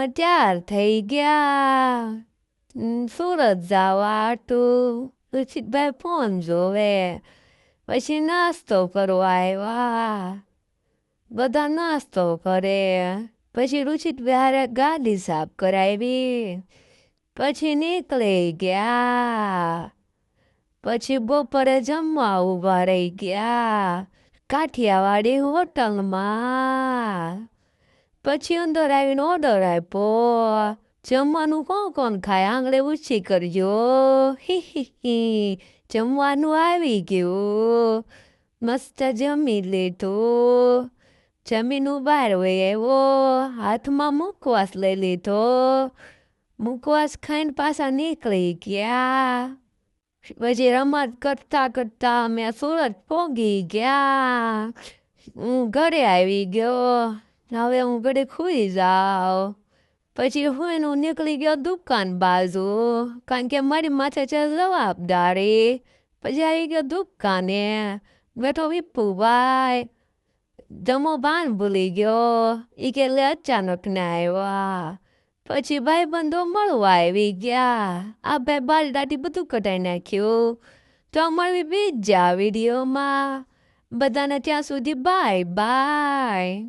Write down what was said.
તૈયાર થઈ ગયા. સુરત જવા હતું. રુચિતભાઈ ફોન જોવે. પછી નાસ્તો કરવા આવ્યા. બધા નાસ્તો કરે. પછી રુચિતભાઈ હારે ગાડી સાફ કરાવી. પછી નીકળી ગયા. પછી બપોરે જમવા ઊભા રહી ગયા કાઠિયાવાડી હોટલમાં. પછી અંદર આવીને ઓર્ડર આપ્યો. જમવાનું કોણ ખાય આંગળે ઊંચી કરજો. હી જમવાનું આવી ગયું. મસ્ત જમી લીધું. જમીનું બહાર વહી આવ્યો. હાથમાં મુખવાસ લઈ લીધો. મુખવાસ ખાઈને પાછા નીકળી ગયા. પછી રમત કરતા કરતા અમે સુરત પહોંચી ગયા. હું ઘરે આવી ગયો. હવે હું ઘરે ખુઈ જાઉં. પછી હું નીકળી ગયો દુકાન બાજુ, કારણ કે મારી માથે છે જવાબદારી. પછી આવી ગયો દુકાને. બેઠો વિપુભાઈ. જમો ભાન ભૂલી ગયો. એ કે લે અચાનક ના આવ્યા. પછી ભાઈબંધો મળવા આવી ગયા. આ ભાઈ બાલ દાઢી બધું કઢાઈ નાખ્યું. તો મળવી બીજા વિડીયોમાં. બધાને ત્યાં સુધી બાય બાય.